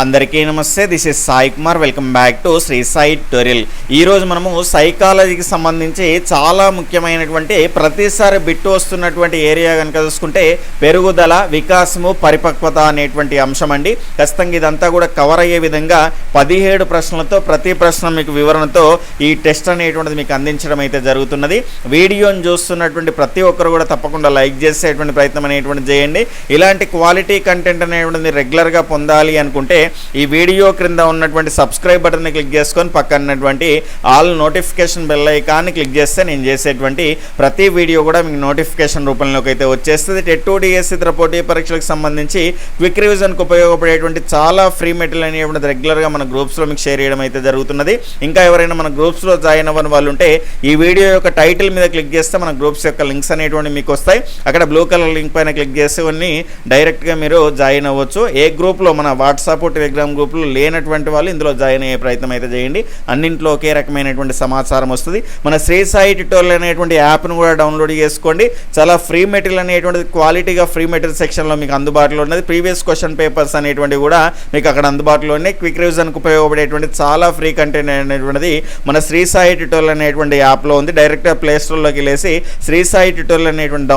అందరికీ నమస్తే. This is Sai Kumar. Welcome back to Shri Sai tutorial. ఈరోజు మనము సైకాలజీకి సంబంధించి చాలా ముఖ్యమైనటువంటి ప్రతిసారి బిట్టు వస్తున్నటువంటి ఏరియా కనుక చూసుకుంటే పెరుగుదల, వికాసము, పరిపక్వత అనేటువంటి అంశం అండి. ఖచ్చితంగా ఇదంతా కూడా కవర్ అయ్యే విధంగా 17 ప్రశ్నలతో ప్రతి ప్రశ్న మీకు వివరణతో ఈ టెస్ట్ అనేటువంటిది మీకు అందించడం అయితే జరుగుతున్నది. వీడియోని చూస్తున్నటువంటి ప్రతి ఒక్కరు కూడా తప్పకుండా లైక్ చేసేటువంటి ప్రయత్నం అనేటువంటిది చేయండి. ఇలాంటి క్వాలిటీ కంటెంట్ అనేటువంటిది రెగ్యులర్గా పొందాలి అనుకుంటే ఈ వీడియో క్రింద ఉన్నటువంటి సబ్స్క్రైబ్ బటన్ని క్లిక్ చేసుకొని పక్కన ఉన్నటువంటి ఆల్ నోటిఫికేషన్ బెల్ ఐకాన్ని క్లిక్ చేస్తే నేను చేసేటువంటి ప్రతి వీడియో కూడా మీకు నోటిఫికేషన్ రూపంలోకి అయితే వచ్చేస్తుంది. టెట్ డిఎస్ ఇతర పోటీ పరీక్షలకు సంబంధించి క్విక్ రివిజన్కి ఉపయోగపడేటువంటి చాలా ఫ్రీ మెటీరియల్ అనేటువంటిది రెగ్యులర్గా మన గ్రూప్స్లో మీకు షేర్ చేయడం అయితే జరుగుతున్నది. ఇంకా ఎవరైనా మన గ్రూప్స్లో జాయిన్ అవ్వని వాళ్ళు ఉంటే ఈ వీడియో యొక్క టైటిల్ మీద క్లిక్ చేస్తే మన గ్రూప్స్ యొక్క లింక్స్ అనేటువంటి మీకు వస్తాయి. అక్కడ బ్లూ కలర్ లింక్ పైన క్లిక్ చేసి డైరెక్ట్గా మీరు జాయిన్ అవ్వచ్చు. ఏ గ్రూప్లో మన వాట్సాప్ టెలిగ్రామ్ గ్రూప్లో లేనటువంటి వాళ్ళు ఇందులో జాయిన్ అయ్యే ప్రయత్నం అయితే చేయండి. అన్నింటిలో ఒకే రకమైనటువంటి సమాచారం వస్తుంది. మన శ్రీ సాయి ట్యూటోరియల్ అనేటువంటి యాప్ను కూడా డౌన్లోడ్ చేసుకోండి. చాలా ఫ్రీ మెటీరియల్ అనేటువంటిది క్వాలిటీగా ఫ్రీ మెటీరియల్ సెక్షన్లో మీకు అందుబాటులో ఉన్నది. ప్రీవియస్ క్వశ్చన్ పేపర్స్ అనేటువంటివి కూడా మీకు అక్కడ అందుబాటులో ఉన్నాయి. క్విక్ రివిజన్కి ఉపయోగపడేటువంటి చాలా ఫ్రీ కంటెంట్ అనేటువంటిది మన శ్రీ సాయి ట్యూటోరియల్ అనేటువంటి యాప్లో ఉంది. డైరెక్ట్గా ప్లే స్టోర్లోకి వెళ్ళేసి శ్రీ సాయి ట్యూటోరియల్ అనేటువంటి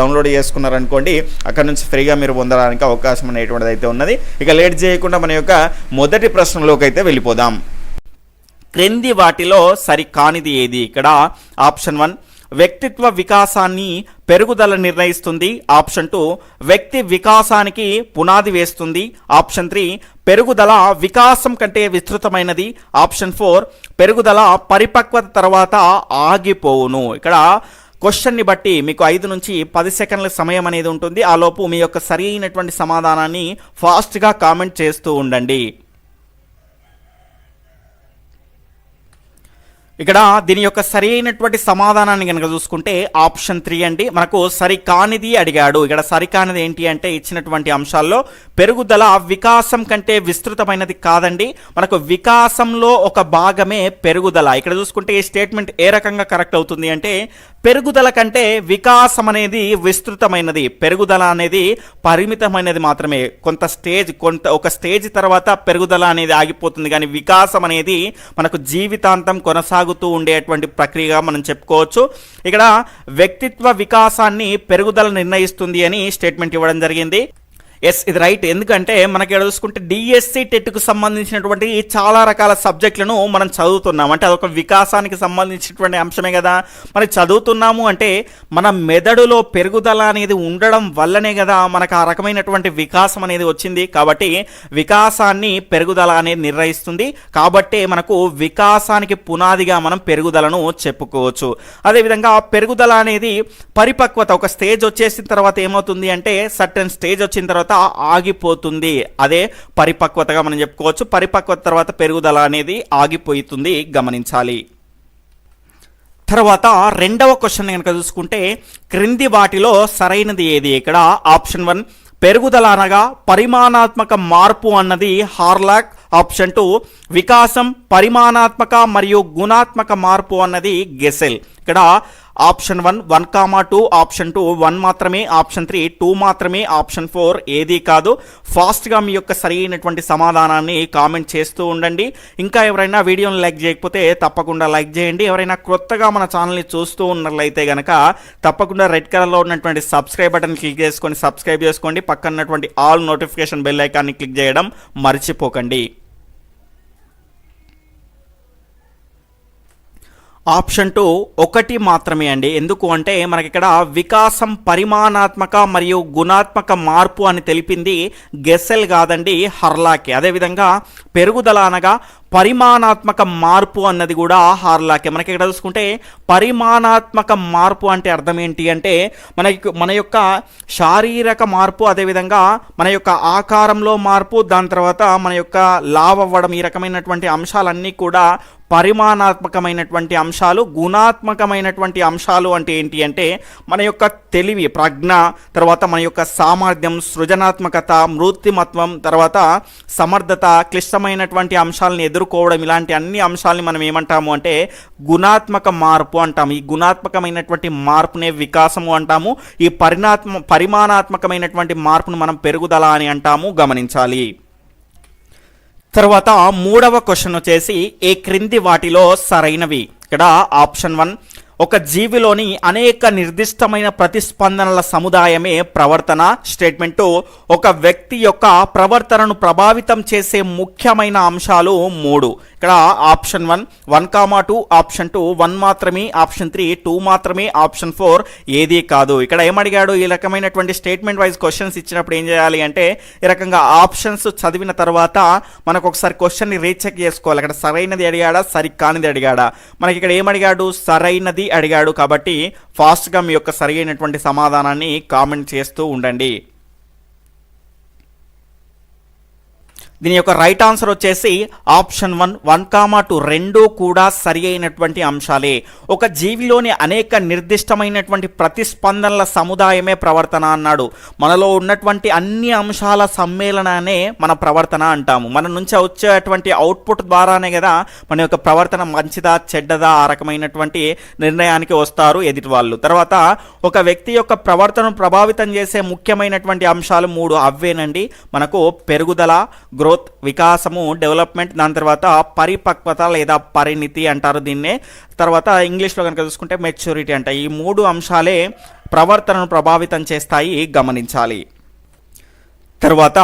డౌన్లోడ్ చేసుకున్నారనుకోండి, అక్కడ నుంచి ఫ్రీగా మీరు పొందడానికి అవకాశం అనేటువంటిది అయితే ఉన్నది. ఇక లేట్ చేయకుండా మన యొక్క మొదటి ప్రశ్నలోకి అయితే వెళ్ళిపోదాం. క్రింది వాటిలో సరికానిది ఏది? ఇక్కడ ఆప్షన్ 1 వ్యక్తిత్వ వికాసాన్ని పెరుగుదల నిర్ణయిస్తుంది. ఆప్షన్ 2 వ్యక్తి వికాసానికి పునాది వేస్తుంది. ఆప్షన్ 3 పెరుగుదల వికాసం కంటే విస్తృతమైనది. ఆప్షన్ 4 పెరుగుదల పరిపక్వత తర్వాత ఆగిపోవును. ఇక్కడ క్వశ్చన్ని బట్టి మీకు 5 నుంచి 10 సెకండ్ల సమయం అనేది ఉంటుంది. ఆ లోపు మీ యొక్క సరి అయినటువంటి సమాధానాన్ని ఫాస్ట్గా కామెంట్ చేస్తూ ఉండండి. ఇక్కడ దీని యొక్క సరి అయినటువంటి సమాధానాన్ని కనుక చూసుకుంటే ఆప్షన్ 3 అండి. మనకు సరికానిది అడిగాడు. ఇక్కడ సరికానిది ఏంటి అంటే ఇచ్చినటువంటి అంశాల్లో పెరుగుదల వికాసం కంటే విస్తృతమైనది కాదండి. మనకు వికాసంలో ఒక భాగమే పెరుగుదల. ఇక్కడ చూసుకుంటే ఈ స్టేట్మెంట్ ఏ రకంగా కరెక్ట్ అవుతుంది అంటే పెరుగుదల కంటే వికాసం అనేది విస్తృతమైనది. పెరుగుదల అనేది పరిమితమైనది మాత్రమే. ఒక స్టేజ్ తర్వాత పెరుగుదల అనేది ఆగిపోతుంది, కానీ వికాసం అనేది మనకు జీవితాంతం కొనసాగుతూ ఉండేటువంటి ప్రక్రియగా మనం చెప్పుకోవచ్చు. ఇక్కడ వ్యక్తిత్వ వికాసాన్ని పెరుగుదల నిర్ణయిస్తుంది అని స్టేట్మెంట్ ఇవ్వడం జరిగింది. ఎస్, ఇది రైట్. ఎందుకంటే మనకి ఇక్కడ చూసుకుంటే డిఎస్సి టెట్కు సంబంధించినటువంటి చాలా రకాల సబ్జెక్టులను మనం చదువుతున్నాం. అంటే అదొక వికాసానికి సంబంధించినటువంటి అంశమే కదా. మరి చదువుతున్నాము అంటే మన మెదడులో పెరుగుదల అనేది ఉండడం వల్లనే కదా మనకు ఆ రకమైనటువంటి వికాసం అనేది వచ్చింది. కాబట్టి వికాసాన్ని పెరుగుదల అనేది నిర్ణయిస్తుంది. కాబట్టి మనకు వికాసానికి పునాదిగా మనం పెరుగుదలను చెప్పుకోవచ్చు. అదేవిధంగా పెరుగుదల అనేది పరిపక్వత, ఒక స్టేజ్ వచ్చేసిన తర్వాత ఏమవుతుంది అంటే సర్టెన్ స్టేజ్ వచ్చిన తర్వాత ఆగిపోతుంది. అదే పరిపక్వతగా మనం చెప్పుకోవచ్చు. పరిపక్వత తర్వాత పెరుగుదల అనేది ఆగిపోతుంది, గమనించాలి. తర్వాత రెండవ క్వశ్చన్ కనుక చూసుకుంటే క్రింది వాటిలో సరైనది ఏది? ఇక్కడ ఆప్షన్ 1 పెరుగుదల అనగా పరిమాణాత్మక మార్పు అన్నది హార్లాక్. ఆప్షన్ 2 వికాసం పరిమాణాత్మక మరియు గుణాత్మక మార్పు అన్నది గెసెల్. ఇక్కడ ఆప్షన్ 1 1,2, ఆప్షన్ 2 1 మాత్రమే, ఆప్షన్ 3 2 మాత్రమే, ఆప్షన్ 4 ఏది కాదు. ఫాస్ట్గా మీ యొక్క సరైనటువంటి సమాధానాన్ని కామెంట్ చేస్తూ ఉండండి. ఇంకా ఎవరైనా వీడియోని లైక్ చేయకపోతే తప్పకుండా లైక్ చేయండి. ఎవరైనా కొత్తగా మన ఛానల్ని చూస్తూ ఉన్నట్లయితే కనుక తప్పకుండా రెడ్ కలర్లో ఉన్నటువంటి సబ్స్క్రైబ్ బటన్ క్లిక్ చేసుకొని సబ్స్క్రైబ్ చేసుకోండి. పక్కన ఉన్నటువంటి ఆల్ నోటిఫికేషన్ బెల్ ఐకాన్ని క్లిక్ చేయడం మర్చిపోకండి. ఆప్షన్ 2 1 మాత్రమే అండి. ఎందుకు అంటే మనకి ఇక్కడ వికాసం పరిమాణాత్మక మరియు గుణాత్మక మార్పు అని తెలిపింది గెసెల్ కాదండి, హర్లాకే. అదేవిధంగా పెరుగుదల అనగా పరిమాణాత్మక మార్పు అన్నది కూడా హార్లాకే. మనకి ఇక్కడ చూసుకుంటే పరిమాణాత్మక మార్పు అంటే అర్థం ఏంటి అంటే మన యొక్క శారీరక మార్పు, అదేవిధంగా మన యొక్క ఆకారంలో మార్పు, దాని తర్వాత మన యొక్క లావ్ అవ్వడం, ఈ రకమైనటువంటి అంశాలన్నీ కూడా పరిమాణాత్మకమైనటువంటి అంశాలు. గుణాత్మకమైనటువంటి అంశాలు అంటే ఏంటి అంటే మన యొక్క తెలివి, ప్రజ్ఞ, తర్వాత మన యొక్క సామర్థ్యం, సృజనాత్మకత, మూర్తిమత్వం, తర్వాత సమర్థత, క్లిష్టమైనటువంటి అంశాలను ఎదుర్కోవడం, ఇలాంటి అన్ని అంశాలని మనం ఏమంటాము అంటే గుణాత్మక మార్పు అంటాము. ఈ గుణాత్మకమైనటువంటి మార్పునే వికాసము అంటాము. ఈ పరిమాణాత్మకమైనటువంటి మార్పును మనం పెరుగుదల అని అంటాము, గమనించాలి. తర్వాత మూడవ క్వశ్చన్ వచ్చేసి ఈ క్రింది వాటిలో సరైనవి. ఇక్కడ ఆప్షన్ 1, ఒక జీవిలోని అనేక నిర్దిష్టమైన ప్రతిస్పందనల సముదాయమే ప్రవర్తన. స్టేట్మెంట్ 2, ఒక వ్యక్తి యొక్క ప్రవర్తనను ప్రభావితం చేసే ముఖ్యమైన అంశాలు 3. ఇక్కడ ఆప్షన్ 1, 1, 2, ఆప్షన్ 2, 1 మాత్రమే, ఆప్షన్ 3, 2 మాత్రమే, ఆప్షన్ 4 ఏది కాదు. ఇక్కడ ఏమడిగాడు, ఈ రకమైనటువంటి స్టేట్మెంట్ వైజ్ క్వశ్చన్స్ ఇచ్చినప్పుడు ఏం చేయాలి అంటే ఈ రకంగా ఆప్షన్స్ చదివిన తర్వాత మనకు ఒకసారి క్వశ్చన్ని రీచెక్ చేసుకోవాలి. ఇక్కడ సరైనది అడిగాడా, సరికానిది అడిగాడా. మనకి ఇక్కడ ఏమడిగాడు, సరైనది అడిగాడు. కాబట్టి ఫాస్ట్గా మీ యొక్క సరైనటువంటి సమాధానాన్ని కామెంట్ చేస్తూ ఉండండి. దీని యొక్క రైట్ ఆన్సర్ వచ్చేసి ఆప్షన్ 1, 1, 2 రెండూ కూడా సరి అయినటువంటి అంశాలే. ఒక జీవిలోని అనేక నిర్దిష్టమైనటువంటి ప్రతిస్పందనల సముదాయమే ప్రవర్తన అన్నాడు. మనలో ఉన్నటువంటి అన్ని అంశాల సమ్మేళనాన్ని మన ప్రవర్తన అంటాము. మన నుంచి వచ్చేటువంటి అవుట్పుట్ ద్వారానే కదా మన యొక్క ప్రవర్తన మంచిదా చెడ్డదా ఆ రకమైనటువంటి నిర్ణయానికి వస్తారు ఎదుటి వాళ్ళు. తర్వాత ఒక వ్యక్తి యొక్క ప్రవర్తనను ప్రభావితం చేసే ముఖ్యమైనటువంటి అంశాలు 3 అవేనండి. మనకు పెరుగుదల, గ్రోత్, వికాసము, డెవలప్మెంట్, దాని తర్వాత పరిపక్వత లేదా పరిణితి అంటారు దీన్నే. తర్వాత ఇంగ్లీష్లో కనుక చూసుకుంటే మెచ్యూరిటీ అంట. ఈ 3 అంశాలే ప్రవర్తనను ప్రభావితం చేస్తాయి, గమనించాలి. తర్వాత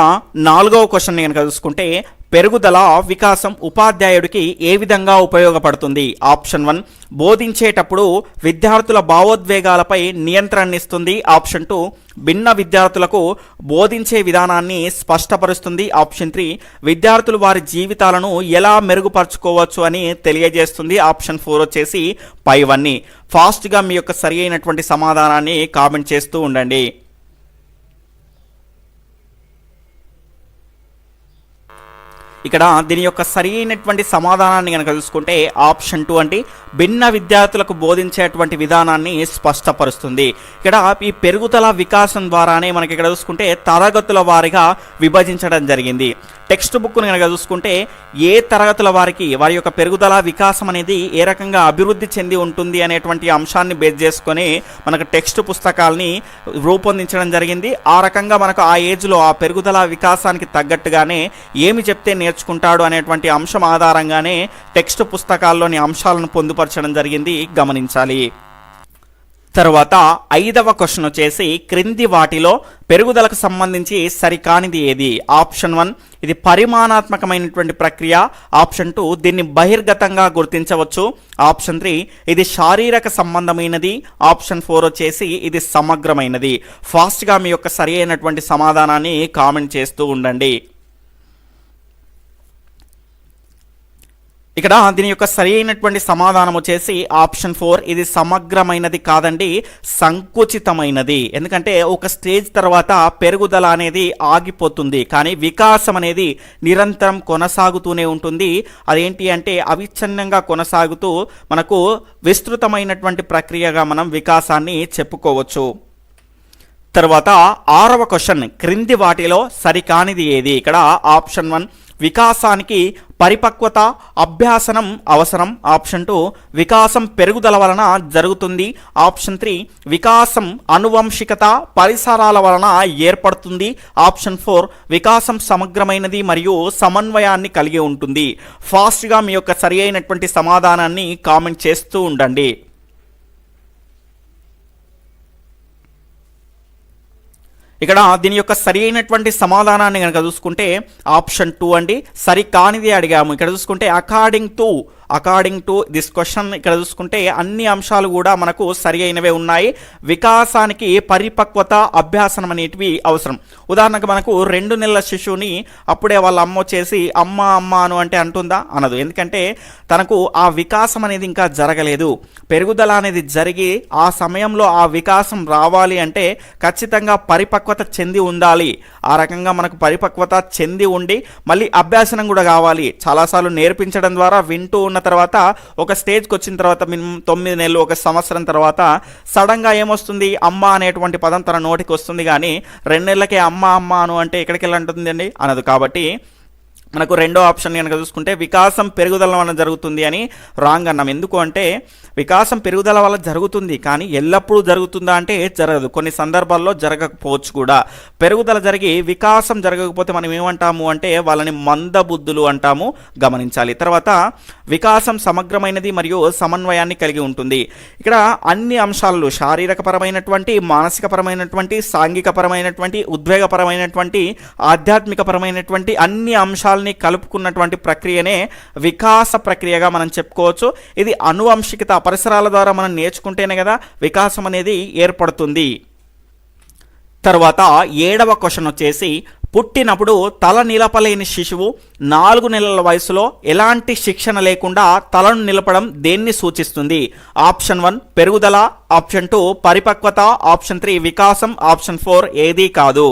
4వ క్వశ్చన్ కనుక చూసుకుంటే పెరుగుదల, వికాసం ఉపాధ్యాయుడికి ఏ విధంగా ఉపయోగపడుతుంది. ఆప్షన్ 1, బోధించేటప్పుడు విద్యార్థుల భావోద్వేగాలపై నియంత్రణనిస్తుంది. ఆప్షన్ 2, భిన్న విద్యార్థులకు బోధించే విధానాన్ని స్పష్టపరుస్తుంది. ఆప్షన్ 3, విద్యార్థులు వారి జీవితాలను ఎలా మెరుగుపరుచుకోవచ్చు అని తెలియజేస్తుంది. ఆప్షన్ 4 వచ్చేసి పైవన్నీ. ఫాస్ట్గా మీ యొక్క సరి అయినటువంటి సమాధానాన్ని కామెంట్ చేస్తూ ఉండండి. ఇక్కడ దీని యొక్క సరి అయినటువంటి సమాధానాన్ని కనుక చూసుకుంటే ఆప్షన్ 2 అంటే భిన్న విద్యార్థులకు బోధించేటువంటి విధానాన్ని స్పష్టపరుస్తుంది. ఇక్కడ ఈ పెరుగుదల వికాసం ద్వారానే మనకి ఇక్కడ చూసుకుంటే తరగతుల వారిగా విభజించడం జరిగింది. టెక్స్ట్ బుక్ను కనుక చూసుకుంటే ఏ తరగతుల వారికి వారి యొక్క పెరుగుదల వికాసం అనేది ఏ రకంగా అభివృద్ధి చెంది ఉంటుంది అనేటువంటి అంశాన్ని బేస్ చేసుకొని మనకు టెక్స్ట్ పుస్తకాలని రూపొందించడం జరిగింది. ఆ రకంగా మనకు ఆ ఏజ్లో ఆ పెరుగుదల వికాసానికి తగ్గట్టుగానే ఏమి చెప్తే నేర్చుకుంటాడు అనేటువంటి అంశం ఆధారంగానే టెక్స్ట్ పుస్తకాల్లోని అంశాలను పొందుపరచడం జరిగింది, గమనించాలి. తర్వాత 5వ క్వశ్చన్ వచ్చేసి క్రింది వాటిలో పెరుగుదలకు సంబంధించి సరికానిది ఏది. ఆప్షన్ 1, ఇది పరిమాణాత్మకమైనటువంటి ప్రక్రియ. ఆప్షన్ 2, దీన్ని బహిర్గతంగా గుర్తించవచ్చు. ఆప్షన్ 3, ఇది శారీరక సంబంధమైనది. ఆప్షన్ 4 వచ్చేసి ఇది సమగ్రమైనది. ఫాస్ట్గా మీ యొక్క సరి అయినటువంటి సమాధానాన్ని కామెంట్ చేస్తూ ఉండండి. ఇక్కడ దీని యొక్క సరి అయినటువంటి సమాధానం వచ్చేసి ఆప్షన్ 4, ఇది సమగ్రమైనది కాదండి, సంకుచితమైనది. ఎందుకంటే ఒక స్టేజ్ తర్వాత పెరుగుదల అనేది ఆగిపోతుంది, కానీ వికాసం అనేది నిరంతరం కొనసాగుతూనే ఉంటుంది. అదేంటి అంటే అవిచ్ఛిన్నంగా కొనసాగుతూ మనకు విస్తృతమైనటువంటి ప్రక్రియగా మనం వికాసాన్ని చెప్పుకోవచ్చు. తర్వాత 6వ క్వశ్చన్ క్రింది వాటిలో సరికానిది ఏది. ఇక్కడ ఆప్షన్ 1, వికాసానికి పరిపక్వత, అభ్యాసనం అవసరం. ఆప్షన్ 2, వికాసం పెరుగుదల వలన జరుగుతుంది. ఆప్షన్ 3, వికాసం అనువంశికత, పరిసరాల వలన ఏర్పడుతుంది. ఆప్షన్ 4, వికాసం సమగ్రమైనది మరియు సమన్వయాన్ని కలిగి ఉంటుంది. ఫాస్ట్గా మీ యొక్క సరి అయినటువంటి సమాధానాన్ని కామెంట్ చేస్తూ ఉండండి. ఇక్కడ దీని యొక్క సరి అయినటువంటి సమాధానాన్ని కనుక చూసుకుంటే ఆప్షన్ 2 అండి, సరి కానిది అడిగాము. ఇక్కడ చూసుకుంటే అకార్డింగ్ టు దిస్ క్వశ్చన్ ఇక్కడ చూసుకుంటే అన్ని అంశాలు కూడా మనకు సరి అయినవే ఉన్నాయి. వికాసానికి పరిపక్వత, అభ్యాసనం అనేటివి అవసరం. ఉదాహరణకు మనకు 2 నెలల శిశువుని అప్పుడే వాళ్ళ అమ్మ వచ్చేసి అమ్మ అను అంటే అంటుందా? అనదు. ఎందుకంటే తనకు ఆ వికాసం అనేది ఇంకా జరగలేదు. పెరుగుదల అనేది జరిగి ఆ సమయంలో ఆ వికాసం రావాలి అంటే ఖచ్చితంగా పరిపక్వత చెంది ఉండాలి. ఆ రకంగా మనకు పరిపక్వత చెంది ఉండి మళ్ళీ అభ్యాసనం కూడా కావాలి. చాలాసార్లు నేర్పించడం ద్వారా వింటూ ఉన్న తర్వాత ఒక స్టేజ్కి వచ్చిన తర్వాత మినిమం 9 నెలలు, 1 సంవత్సరం తర్వాత సడన్గా ఏమొస్తుంది, అమ్మ అనేటువంటి పదం తన నోటికి వస్తుంది. కానీ 2 నెలలకే అమ్మ అను అంటే ఎక్కడికి వెళ్ళి అంటుంది అండి? అనదు. కాబట్టి మనకు రెండో ఆప్షన్ కనుక చూసుకుంటే వికాసం పెరుగుదల వలన జరుగుతుంది అని రాంగ్ అన్నాం. ఎందుకు అంటే వికాసం పెరుగుదల వల్ల జరుగుతుంది, కానీ ఎల్లప్పుడూ జరుగుతుందా అంటే జరగదు, కొన్ని సందర్భాల్లో జరగకపోవచ్చు కూడా. పెరుగుదల జరిగి వికాసం జరగకపోతే మనం ఏమంటాము అంటే వాళ్ళని మందబుద్ధులు అంటాము, గమనించాలి. తర్వాత వికాసం సమగ్రమైనది మరియు సమన్వయాన్ని కలిగి ఉంటుంది. ఇక్కడ అన్ని అంశాలు శారీరకపరమైనటువంటి, మానసికపరమైనటువంటి, సాంఘికపరమైనటువంటి, ఉద్వేగపరమైనటువంటి, ఆధ్యాత్మికపరమైనటువంటి అన్ని అంశాలను కలుపుకున్నటువంటి ప్రక్రియనే వికాస ప్రక్రియగా మనం చెప్పుకోవచ్చు. ఇది అనువంశికత, పరిసరాల ద్వారా మనం నేర్చుకుంటేనే కదా వికాసం అనేది ఏర్పడుతుంది. తర్వాత 7వ క్వశ్చన్ వచ్చేసి పుట్టినప్పుడు తల నిలపలేని శిశువు 4 నెలల వయసులో ఎలాంటి శిక్షణ లేకుండా తలను నిలపడం దేన్ని సూచిస్తుంది? ఆప్షన్ 1 పెరుగుదల, ఆప్షన్ 2 పరిపక్వత, ఆప్షన్ 3 వికాసం, ఆప్షన్ 4 ఏదీ కాదు.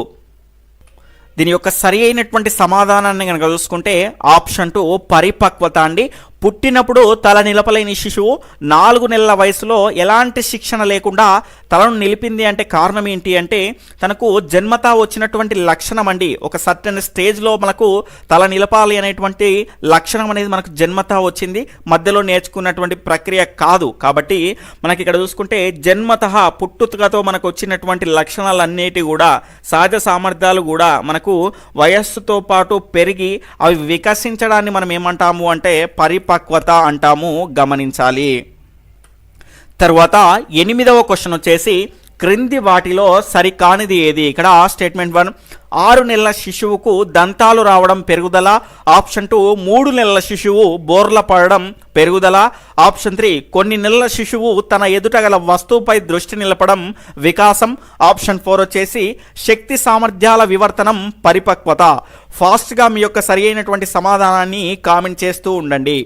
దీని యొక్క సరి అయినటువంటి సమాధానాన్ని కనుక చూసుకుంటే ఆప్షన్ 2 పరిపక్వత అండి. పుట్టినప్పుడు తల నిలపలేని శిశువు 4 నెలల వయసులో ఎలాంటి శిక్షణ లేకుండా తలను నిలిపింది అంటే కారణం ఏంటి అంటే తనకు జన్మతా వచ్చినటువంటి లక్షణం అండి. ఒక సర్టెన్ స్టేజ్లో మనకు తల నిలపాలి అనేటువంటి లక్షణం అనేది మనకు జన్మతా వచ్చింది, మధ్యలో నేర్చుకున్నటువంటి ప్రక్రియ కాదు. కాబట్టి మనకి ఇక్కడ చూసుకుంటే జన్మతః పుట్టుకతో మనకు వచ్చినటువంటి లక్షణాలన్నిటి కూడా, సహజ సామర్థ్యాలు కూడా మనకు వయస్సుతో పాటు పెరిగి అవి వికసించడాన్ని మనం ఏమంటాము అంటే పరిపక్వత అంటాము, గమనించాలి. తర్వాత 8వ క్వశ్చన్ వచ్చేసి క్రింది వాటిలో సరికానిది ఏది? ఇక్కడ స్టేట్మెంట్ 1 6 నెలల శిశువుకు దంతాలు రావడం పెరుగుదల, ఆప్షన్ 2 3 నెలల శిశువు బోర్ల పడడం పెరుగుదల, ఆప్షన్ 3 కొన్ని నెలల శిశువు తన ఎదుట గల వస్తువుపై దృష్టి నిలపడం వికాసం, ఆప్షన్ 4 వచ్చేసి శక్తి సామర్థ్యాల వివర్తనం పరిపక్వత. ఫాస్ట్గా మీ యొక్క సరి అయినటువంటి సమాధానాన్ని కామెంట్ చేస్తూ ఉండండి.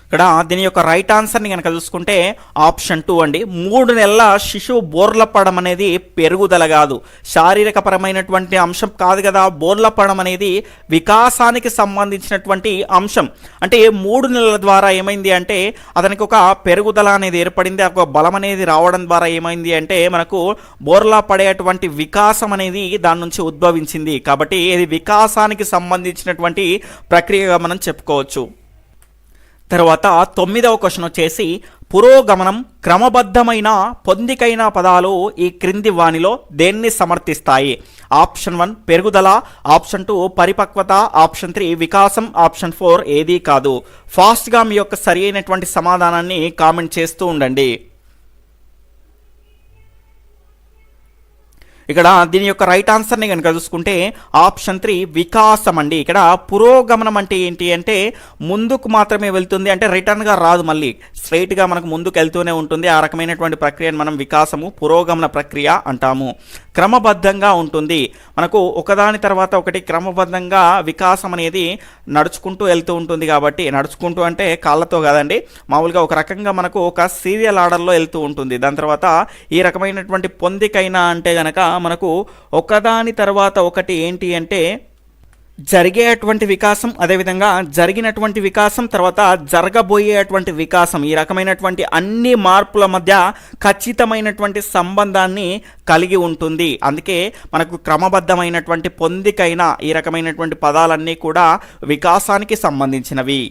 ఇక్కడ దీని యొక్క రైట్ ఆన్సర్ని కనుక చూసుకుంటే ఆప్షన్ 2 అండి. 3 నెలల శిశువు బోర్ల పడడం అనేది పెరుగుదల కాదు, శారీరకపరమైనటువంటి అంశం కాదు కదా. బోర్ల పడడం అనేది వికాసానికి సంబంధించినటువంటి అంశం. అంటే 3 నెలల ద్వారా ఏమైంది అంటే అతనికి ఒక పెరుగుదల అనేది ఏర్పడింది, ఒక బలం అనేది రావడం ద్వారా ఏమైంది అంటే మనకు బోర్లా పడేటువంటి వికాసం అనేది దాని నుంచి ఉద్భవించింది. కాబట్టి ఇది వికాసానికి సంబంధించినటువంటి ప్రక్రియగా మనం చెప్పుకోవచ్చు. తర్వాత 9వ క్వశ్చన్ వచ్చేసి పురోగమనం, క్రమబద్ధమైన, పొందికైన పదాలు ఈ క్రింది వానిలో దేన్ని సమర్థిస్తాయి? ఆప్షన్ 1 పెరుగుదల, ఆప్షన్ 2 పరిపక్వత, ఆప్షన్ 3 వికాసం, ఆప్షన్ 4 ఏదీ కాదు. ఫాస్ట్గా మీ యొక్క సరి అయినటువంటి సమాధానాన్ని కామెంట్ చేస్తూ ఉండండి. ఇక్కడ దీని యొక్క రైట్ ఆన్సర్ని కనుక చూసుకుంటే ఆప్షన్ 3 వికాసం అండి. ఇక్కడ పురోగమనం అంటే ఏంటి అంటే ముందుకు మాత్రమే వెళ్తుంది, అంటే రిటర్న్గా రాదు, మళ్ళీ స్ట్రైట్గా మనకు ముందుకు వెళ్తూనే ఉంటుంది. ఆ రకమైనటువంటి ప్రక్రియను మనం వికాసము, పురోగమన ప్రక్రియ అంటాము. క్రమబద్ధంగా ఉంటుంది, మనకు ఒకదాని తర్వాత ఒకటి క్రమబద్ధంగా వికాసం అనేది నడుచుకుంటూ వెళ్తూ ఉంటుంది. కాబట్టి నడుచుకుంటూ అంటే కాళ్ళతో కాదండి, మామూలుగా ఒక రకంగా మనకు ఒక సీరియల్ ఆర్డర్లో వెళ్తూ ఉంటుంది. దాని తర్వాత ఈ రకమైనటువంటి పొందికైనా అంటే గనక మనకు ఒకదాని తర్వాత ఒకటి ఏంటి అంటే జరిగేటువంటి వికాసం, అదేవిధంగా జరిగినటువంటి వికాసం, తర్వాత జరగబోయేటువంటి వికాసం, ఈ రకమైనటువంటి అన్ని మార్పుల మధ్య ఖచ్చితమైనటువంటి సంబంధాన్ని కలిగి ఉంటుంది. అందుకే మనకు క్రమబద్ధమైనటువంటి పొందికైన ఈ రకమైనటువంటి పదాలన్నీ కూడా వికాసానికి సంబంధించినవి.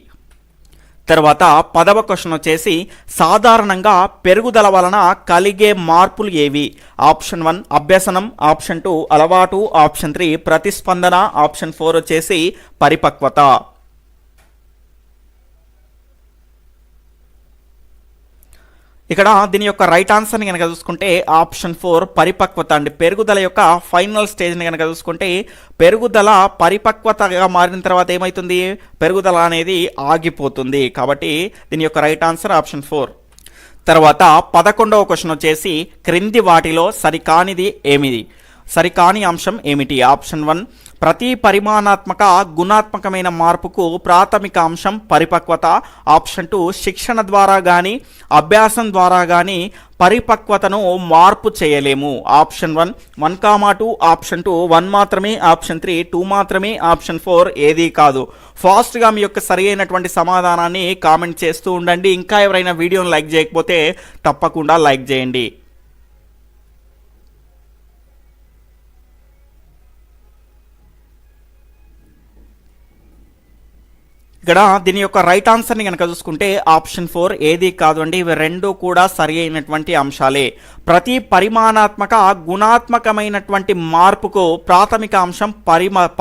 తర్వాత 10వ క్వశ్చన్ వచ్చేసి సాధారణంగా పెరుగుదల వలన కలిగే మార్పులు ఏవి? ఆప్షన్ 1 అభ్యసనం, ఆప్షన్ 2 అలవాటు, ఆప్షన్ 3 ప్రతిస్పందన, ఆప్షన్ 4 వచ్చేసి పరిపక్వత. ఇక్కడ దీని యొక్క రైట్ ఆన్సర్ని కనుక చూసుకుంటే ఆప్షన్ 4 పరిపక్వత అండి. పెరుగుదల యొక్క ఫైనల్ స్టేజ్ని కనుక చూసుకుంటే పెరుగుదల పరిపక్వతగా మారిన తర్వాత ఏమవుతుంది? పెరుగుదల అనేది ఆగిపోతుంది. కాబట్టి దీని యొక్క రైట్ ఆన్సర్ ఆప్షన్ 4. తర్వాత 11వ క్వశ్చన్ వచ్చేసి క్రింది వాటిలో సరికానిది ఏమిది? సరికాని అంశం ఏమిటి? ఆప్షన్ 1 ప్రతి పరిమాణాత్మక గుణాత్మకమైన మార్పుకు ప్రాథమిక అంశం పరిపక్వత, ఆప్షన్ 2 శిక్షణ ద్వారా కానీ అభ్యాసం ద్వారా కానీ పరిపక్వతను మార్పు చేయలేము, ఆప్షన్ 1, 1, 2, ఆప్షన్ 2 1 మాత్రమే, ఆప్షన్ 3 2 మాత్రమే, ఆప్షన్ 4 ఏదీ కాదు. ఫాస్ట్గా మీ యొక్క సరి అయినటువంటి సమాధానాన్ని కామెంట్ చేస్తూ ఉండండి. ఇంకా ఎవరైనా వీడియోని లైక్ చేయకపోతే తప్పకుండా లైక్ చేయండి. ఇక్కడ దీని యొక్క రైట్ ఆన్సర్ని కనుక చూసుకుంటే ఆప్షన్ 4 ఏది కాదు అండి. ఇవి రెండు కూడా సరి అయినటువంటి అంశాలే. ప్రతి పరిమాణాత్మక గుణాత్మకమైనటువంటి మార్పుకు ప్రాథమిక అంశం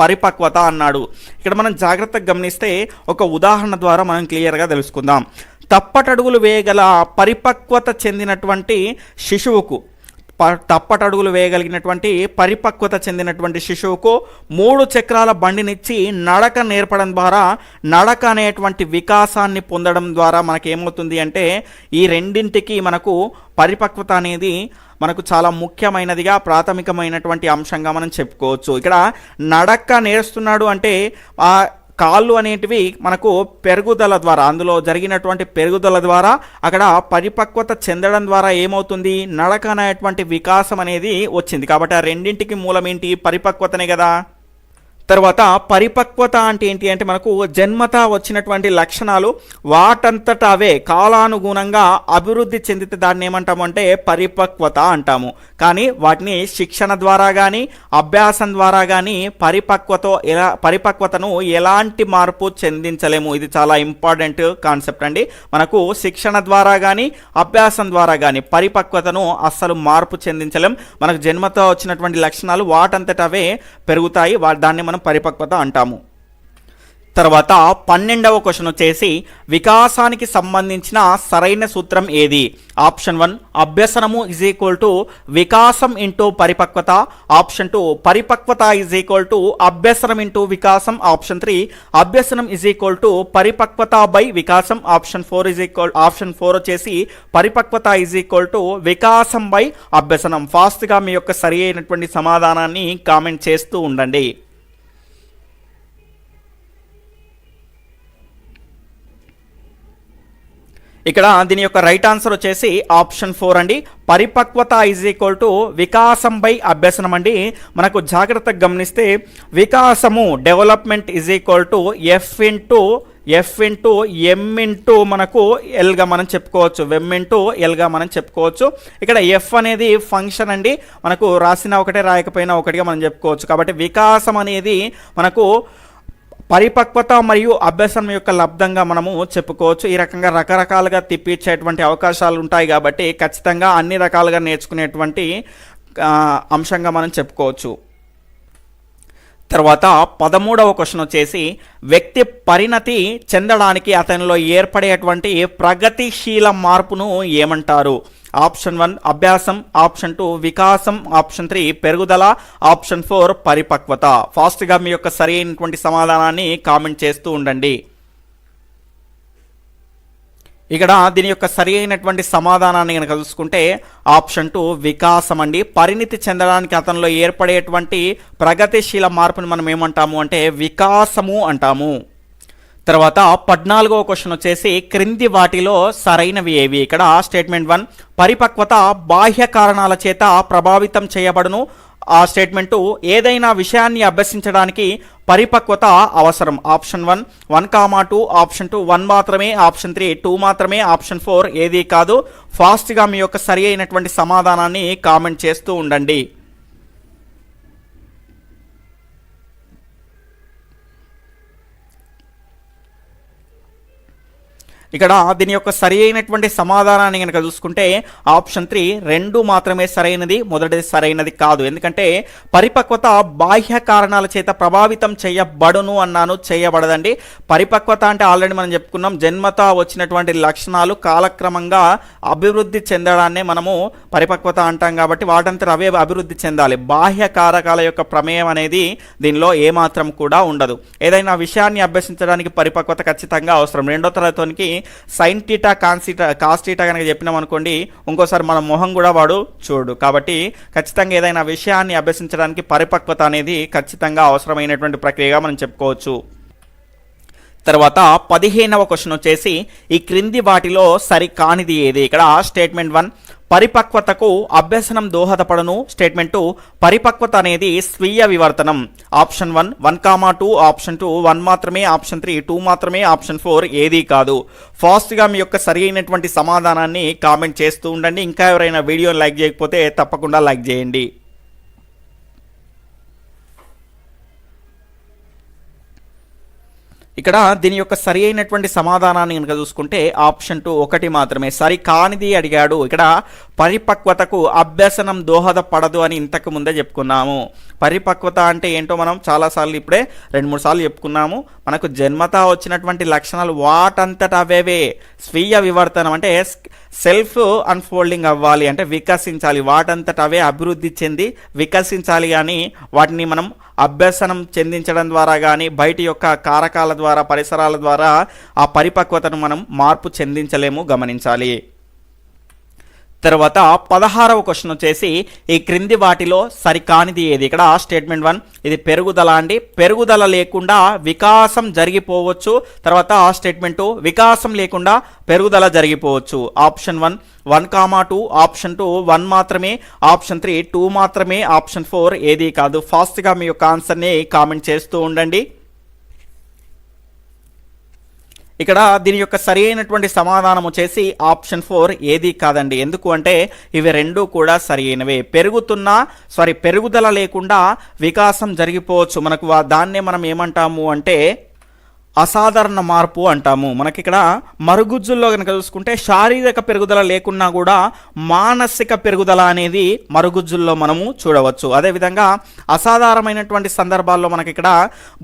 పరిపక్వత అన్నాడు. ఇక్కడ మనం జాగ్రత్తగా గమనిస్తే ఒక ఉదాహరణ ద్వారా మనం క్లియర్గా తెలుసుకుందాం. తప్పటడుగులు వేయగల పరిపక్వత చెందినటువంటి శిశువుకు తప్పటడుగులు వేయగలిగినటువంటి పరిపక్వత చెందినటువంటి శిశువుకు 3 చక్రాల బండినిచ్చి నడక నేర్పడం ద్వారా నడక అనేటువంటి వికాసాన్ని పొందడం ద్వారా మనకి ఏమవుతుంది అంటే ఈ రెండింటికి మనకు పరిపక్వత అనేది మనకు చాలా ముఖ్యమైనదిగా ప్రాథమికమైనటువంటి అంశంగా మనం చెప్పుకోవచ్చు. ఇక్కడ నడక నేర్స్తున్నాడు అంటే ఆ కాళ్ళు అనేటివి మనకు పెరుగుదల ద్వారా అందులో జరిగినటువంటి పెరుగుదల ద్వారా అక్కడ పరిపక్వత చెందడం ద్వారా ఏమవుతుంది నడక అనేటువంటి వికాసం అనేది వచ్చింది. కాబట్టి ఆ రెండింటికి మూలం ఏంటి పరిపక్వతనే కదా. తర్వాత పరిపక్వత అంటే ఏంటి అంటే మనకు జన్మత వచ్చినటువంటి లక్షణాలు వాటంతట అవే కాలానుగుణంగా అభివృద్ధి చెందితే దాన్ని ఏమంటాము అంటే పరిపక్వత అంటాము. కానీ వాటిని శిక్షణ ద్వారా కానీ అభ్యాసం ద్వారా కానీ పరిపక్వతను ఎలాంటి మార్పు చెందించలేము. ఇది చాలా ఇంపార్టెంట్ కాన్సెప్ట్ అండి. మనకు శిక్షణ ద్వారా కానీ అభ్యాసం ద్వారా కానీ పరిపక్వతను అస్సలు మార్పు చెందించలేం. మనకు జన్మతో వచ్చినటువంటి లక్షణాలు వాటంతట అవే పెరుగుతాయి. దాన్ని మనం పరిపక్వత అంటాము. తర్వాత 12వ క్వశ్చన్ వచ్చేసి వికాసానికి సంబంధించిన సరైన సూత్రం ఏది? ఆప్షన్ 1 అభ్యసనము ఈజ్ ఈక్వల్ టు వికాసం ఇంటూ పరిపక్వత. ఆప్షన్ 2 పరిపక్వత ఈజ్ ఈక్వల్ టు అభ్యసనం ఇంటూ వికాసం. ఆప్షన్ 3 అభ్యసనం ఈజ్ ఈక్వల్ టు పరిపక్వత బై వికాసం. ఆప్షన్ 4 వచ్చేసి పరిపక్వత ఈజ్ ఈక్వల్ టు వికాసం బై అభ్యసనం. ఫాస్ట్గా మీ యొక్క సరి అయినటువంటి సమాధానాన్ని కామెంట్ చేస్తూ ఉండండి. ఇక్కడ దీని యొక్క రైట్ ఆన్సర్ వచ్చేసి ఆప్షన్ 4 అండి. పరిపక్వత ఈజ్ ఈక్వల్ టు వికాసం బై అభ్యసనం అండి. మనకు జాగ్రత్తగా గమనిస్తే వికాసము development is equal to F into M into మనకు ఎల్గా మనం చెప్పుకోవచ్చు. ఎం ఇంటూ ఎల్గా మనం చెప్పుకోవచ్చు. ఇక్కడ ఎఫ్ అనేది ఫంక్షన్ అండి. మనకు రాసిన ఒకటే రాయకపోయినా ఒకటిగా మనం చెప్పుకోవచ్చు. కాబట్టి వికాసం అనేది మనకు పరిపక్వత మరియు అభ్యసనం యొక్క లబ్ధంగా మనము చెప్పుకోవచ్చు. ఈ రకంగా రకరకాలుగా తిప్పించేటువంటి అవకాశాలు ఉంటాయి. కాబట్టి ఖచ్చితంగా అన్ని రకాలుగా నేర్చుకునేటువంటి అంశంగా మనం చెప్పుకోవచ్చు. తర్వాత 13వ క్వశ్చన్ వచ్చేసి వ్యక్తి పరిణతి చెందడానికి అతనిలో ఏర్పడేటువంటి ప్రగతిశీల మార్పును ఏమంటారు? ఆప్షన్ 1 అభ్యాసం, ఆప్షన్ 2 వికాసం, ఆప్షన్ 3 పెరుగుదల, ఆప్షన్ 4 పరిపక్వత. ఫాస్ట్గా మీ యొక్క సరి అయినటువంటి సమాధానాన్ని కామెంట్ చేస్తూ ఉండండి. ఇక్కడ దీని యొక్క సరి అయినటువంటి సమాధానాన్ని కనుక చూసుకుంటే ఆప్షన్ 2 వికాసం అండి. పరిణితి చెందడానికి అతనిలో ఏర్పడేటువంటి ప్రగతిశీల మార్పుని మనం ఏమంటాము అంటే వికాసము అంటాము. తర్వాత 14వ క్వశ్చన్ వచ్చేసి క్రింది వాటిలో సరైనవి ఏవి? ఇక్కడ స్టేట్మెంట్ 1 పరిపక్వత బాహ్య కారణాల చేత ప్రభావితం చేయబడును. ఆ స్టేట్మెంట్ 2 ఏదైనా విషయాన్ని అభ్యసించడానికి పరిపక్వత అవసరం. ఆప్షన్ 1 1, 2, ఆప్షన్ 2 1 మాత్రమే, ఆప్షన్ 3 2 మాత్రమే, ఆప్షన్ 4 ఏది కాదు. ఫాస్ట్గా మీ యొక్క సరి అయినటువంటి సమాధానాన్ని కామెంట్ చేస్తూ ఉండండి. ఇక్కడ దీని యొక్క సరి అయినటువంటి సమాధానాన్ని కనుక చూసుకుంటే ఆప్షన్ 3 2 మాత్రమే సరైనది, మొదటిది సరైనది కాదు. ఎందుకంటే పరిపక్వత బాహ్య కారణాల చేత ప్రభావితం చేయబడును అన్నాను, చేయబడదండి. పరిపక్వత అంటే ఆల్రెడీ మనం చెప్పుకున్నాం, జన్మత వచ్చినటువంటి లక్షణాలు కాలక్రమంగా అభివృద్ధి చెందడాన్నే మనము పరిపక్వత అంటాం. కాబట్టి వాటంతా అవే అభివృద్ధి చెందాలి. బాహ్య కారకాల యొక్క ప్రమేయం అనేది దీనిలో ఏమాత్రం కూడా ఉండదు. ఏదైనా విషయాన్ని అభ్యసించడానికి పరిపక్వత ఖచ్చితంగా అవసరం. 2వ తరగతికి సైన్ టీటా కాస్ టీటా కనుక చెప్పినాం అనుకోండి, ఇంకోసారి మన మొహం కూడా వాడు చూడు. కాబట్టి ఖచ్చితంగా ఏదైనా విషయాన్ని అభ్యసించడానికి పరిపక్వత అనేది ఖచ్చితంగా అవసరమైనటువంటి ప్రక్రియగా మనం చెప్పుకోవచ్చు. తర్వాత 15వ క్వశ్చన్ వచ్చేసి ఈ క్రింది వాటిలో సరి కానిది ఏది? ఇక్కడ స్టేట్మెంట్ 1 పరిపక్వతకు అభ్యసనం దోహదపడను. స్టేట్మెంట్ 2 పరిపక్వత అనేది స్వీయ వివర్తనం. ఆప్షన్ 1 1, 2, ఆప్షన్ 2 1 మాత్రమే, ఆప్షన్ 3 2 మాత్రమే, ఆప్షన్ 4 ఏది కాదు. ఫాస్ట్గా మీ యొక్క సరి అయినటువంటి సమాధానాన్ని కామెంట్ చేస్తూ ఉండండి. ఇంకా ఎవరైనా వీడియోని లైక్ చేయకపోతే తప్పకుండా లైక్ చేయండి. ఇక్కడ దీని యొక్క సరి అయినటువంటి సమాధానాన్ని కనుక చూసుకుంటే ఆప్షన్ 2 ఒకటి మాత్రమే. సరి కానిది అడిగాడు. ఇక్కడ పరిపక్వతకు అభ్యసనం దోహదపడదు అని ఇంతకు ముందే చెప్పుకున్నాము. పరిపక్వత అంటే ఏంటో మనం చాలాసార్లు ఇప్పుడే 2-3 సార్లు చెప్పుకున్నాము. మనకు జన్మతా వచ్చినటువంటి లక్షణాలు వాటంతట అవేవే స్వీయ వివర్తనం అంటే సెల్ఫ్ అన్ఫోల్డింగ్ అవ్వాలి, అంటే వికసించాలి, వాటంతట అవే అభివృద్ధి చెంది వికసించాలి. కానీ వాటిని మనం అభ్యసనం చెందించడం ద్వారా కానీ బయటి యొక్క కారకాల ద్వారా పరిసరాల ద్వారా ఆ పరిపక్వతను మనం మార్పు చెందించలేము, గమనించాలి. తర్వాత 16వ క్వశ్చన్ వచ్చేసి ఈ క్రింది వాటిలో సరికానిది ఏది? ఇక్కడ స్టేట్మెంట్ 1 ఇది పెరుగుదల అండి. పెరుగుదల లేకుండా వికాసం జరిగిపోవచ్చు. తర్వాత స్టేట్మెంట్ 2 వికాసం లేకుండా పెరుగుదల జరిగిపోవచ్చు. ఆప్షన్ 1 1,2, ఆప్షన్ 2 1 మాత్రమే, ఆప్షన్ 3 2 మాత్రమే, ఆప్షన్ 4 ఏది కాదు. ఫాస్ట్గా మీ యొక్క ఆన్సర్ని కామెంట్ చేస్తూ ఉండండి. ఇక్కడ దీని యొక్క సరి అయినటువంటి సమాధానం వచ్చేసి ఆప్షన్ 4 ఏది కాదండి. ఎందుకు అంటే ఇవి రెండు కూడా సరి అయినవే. పెరుగుదల లేకుండా వికాసం జరిగిపోవచ్చు. మనకు దాన్నే మనం ఏమంటాము అంటే అసాధారణ మార్పు అంటాము. మనకి ఇక్కడ మరుగుజ్జుల్లో కనుక చూసుకుంటే శారీరక పెరుగుదల లేకున్నా కూడా మానసిక పెరుగుదల అనేది మరుగుజ్జుల్లో మనము చూడవచ్చు. అదేవిధంగా అసాధారణమైనటువంటి సందర్భాల్లో మనకి ఇక్కడ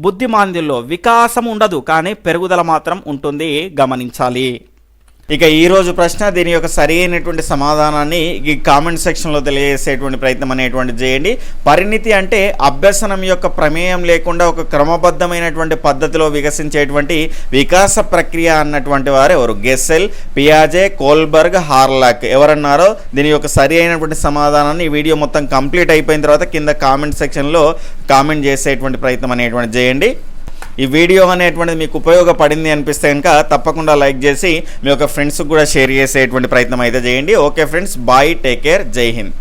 బుద్ధిమాంద్యంలో వికాసం ఉండదు, కానీ పెరుగుదల మాత్రం ఉంటుంది, గమనించాలి. ఇక ఈరోజు ప్రశ్న దీని యొక్క సరి అయినటువంటి సమాధానాన్ని ఈ కామెంట్ సెక్షన్లో తెలియజేసేటువంటి ప్రయత్నం అనేటువంటి చేయండి. పరిణితి అంటే అభ్యసనం యొక్క ప్రమేయం లేకుండా ఒక క్రమబద్ధమైనటువంటి పద్ధతిలో వికసించేటువంటి వికాస ప్రక్రియ అన్నటువంటి వారు ఎవరు? గెస్సెల్, పియాజే, కోల్బర్గ్, హార్లాక్ ఎవరన్నారో దీని యొక్క సరి అయినటువంటి సమాధానాన్ని ఈ వీడియో మొత్తం కంప్లీట్ అయిపోయిన తర్వాత కింద కామెంట్ సెక్షన్లో కామెంట్ చేసేటువంటి ప్రయత్నం అనేటువంటి చేయండి. ఈ వీడియో అనేటువంటిది మీకు ఉపయోగపడింది అనిపిస్తే కనుక తప్పకుండా లైక్ చేసి మీ యొక్క ఫ్రెండ్స్కి కూడా షేర్ చేసేటువంటి ప్రయత్నం అయితే చేయండి. Okay friends, bye, take care, జై హింద్.